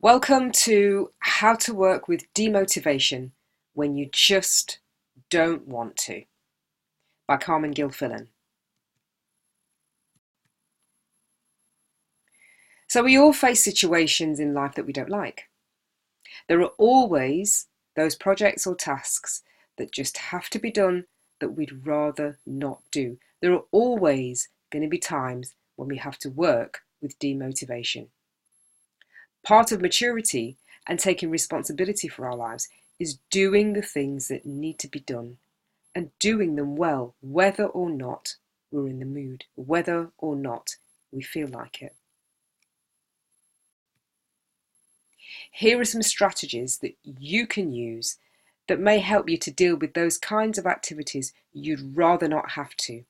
Welcome to How to Work with Demotivation When You Just Don't Want to by Carmen Gilfillan. So we all face situations in life that we don't like. There are always those projects or tasks that just have to be done that we'd rather not do. There are always going to be times when we have to work with demotivation. Part of maturity and taking responsibility for our lives is doing the things that need to be done and doing them well, whether or not we're in the mood, whether or not we feel like it. Here are some strategies that you can use that may help you to deal with those kinds of activities you'd rather not have to.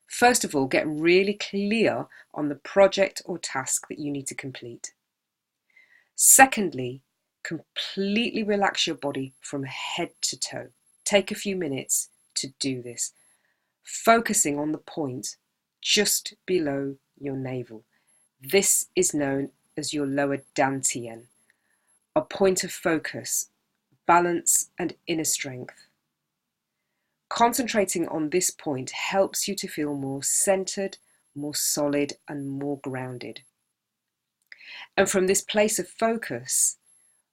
First of all, get really clear on the project or task that you need to complete. Secondly, completely relax your body from head to toe. Take a few minutes to do this, focusing on the point just below your navel. This is known as your lower dantian, a point of focus, balance, and inner strength. Concentrating on this point helps you to feel more centered, more solid, and more grounded. And from this place of focus,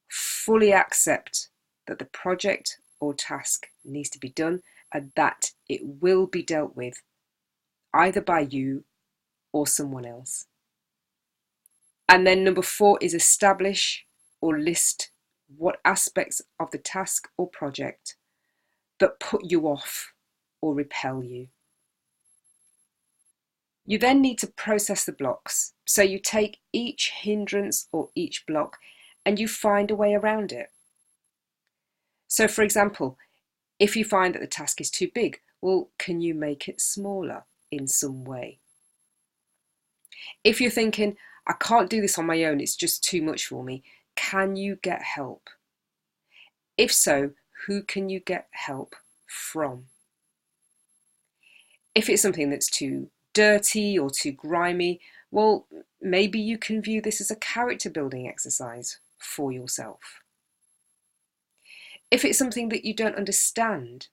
fully accept that the project or task needs to be done and that it will be dealt with either by you or someone else. And then number 4 is establish or list what aspects of the task or project that put you off or repel you. You then need to process the blocks. So you take each hindrance or each block and you find a way around it. So for example, if you find that the task is too big, well, can you make it smaller in some way? If you're thinking, I can't do this on my own, it's just too much for me, can you get help? If so, who can you get help from? If it's something that's too dirty or too grimy, well, maybe you can view this as a character building exercise for yourself. If it's something that you don't understand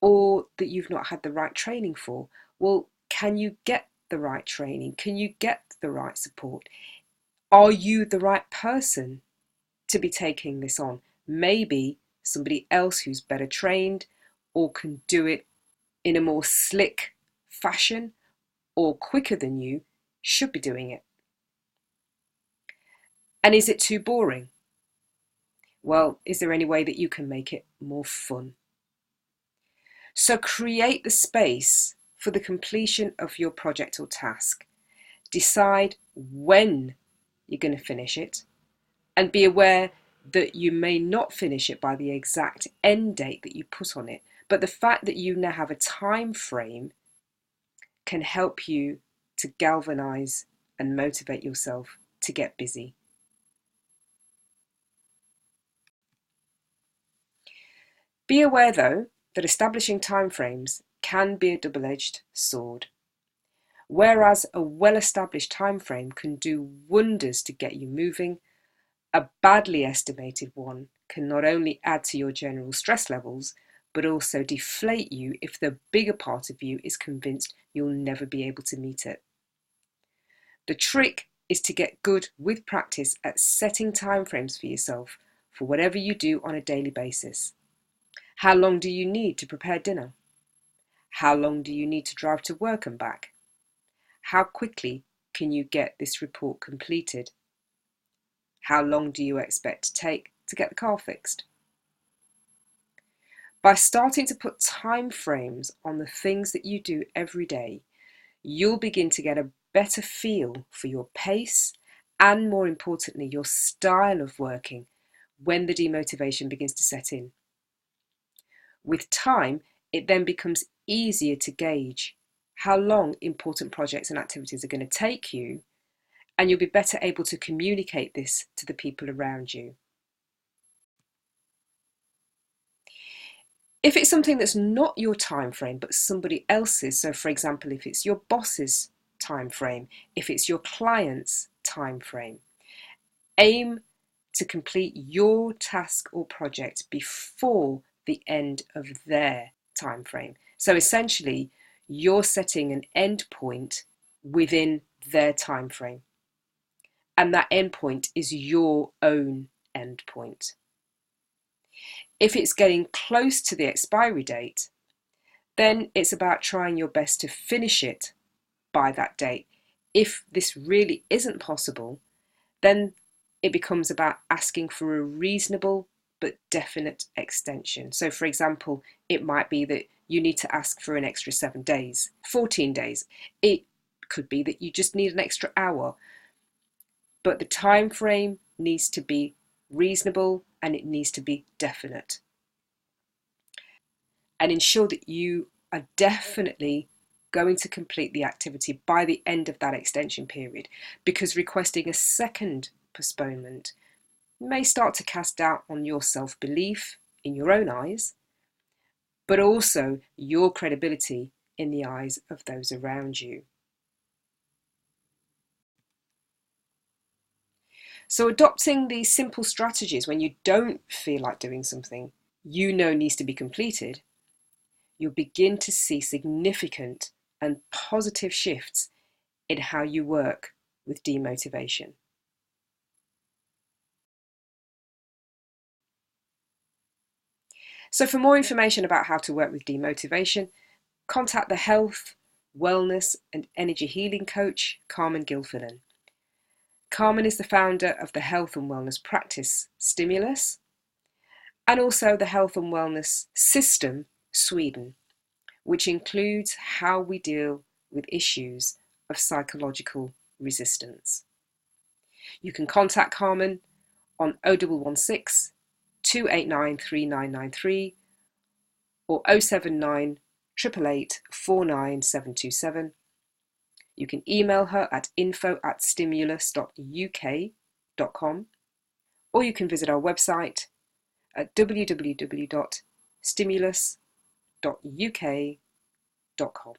or that you've not had the right training for, well, can you get the right training? Can you get the right support? Are you the right person to be taking this on? Maybe somebody else who's better trained or can do it in a more slick fashion or quicker than you should be doing it. And is it too boring? Well, is there any way that you can make it more fun? So create the space for the completion of your project or task. Decide when you're going to finish it and be aware that you may not finish it by the exact end date that you put on it. But the fact that you now have a time frame can help you to galvanize and motivate yourself to get busy. Be aware though that establishing timeframes can be a double-edged sword. Whereas a well-established timeframe can do wonders to get you moving, a badly estimated one can not only add to your general stress levels, but also deflate you if the bigger part of you is convinced you'll never be able to meet it. The trick is to get good with practice at setting timeframes for yourself for whatever you do on a daily basis. How long do you need to prepare dinner? How long do you need to drive to work and back? How quickly can you get this report completed? How long do you expect to take to get the car fixed? By starting to put time frames on the things that you do every day, you'll begin to get a better feel for your pace and, more importantly, your style of working when the demotivation begins to set in. With time, it then becomes easier to gauge how long important projects and activities are going to take you, and you'll be better able to communicate this to the people around you. If it's something that's not your time frame but somebody else's, so for example, if it's your boss's time frame, if it's your client's time frame, Aim to complete your task or project before the end of their time frame. So essentially, you're setting an end point within their time frame. And that end point is your own end point. If it's getting close to the expiry date, then it's about trying your best to finish it by that date. If this really isn't possible, then it becomes about asking for a reasonable but definite extension. So, for example, it might be that you need to ask for an extra 7 days, 14 days. It could be that you just need an extra hour. But the time frame needs to be reasonable and it needs to be definite. And ensure that you are definitely going to complete the activity by the end of that extension period, because requesting a second postponement may start to cast doubt on your self-belief in your own eyes, but also your credibility in the eyes of those around you. So adopting these simple strategies when you don't feel like doing something you know needs to be completed, you'll begin to see significant and positive shifts in how you work with demotivation. So for more information about how to work with demotivation, contact the health, wellness and energy healing coach, Carmen Gilfillan. Carmen is the founder of the health and wellness practice Stimulus and also the health and wellness system Sweden, which includes how we deal with issues of psychological resistance. You can contact Carmen on 0116 289 3993 or 079 888 49727. You can email her at info@stimulus.uk.com, or you can visit our website at www.stimulus.uk.com.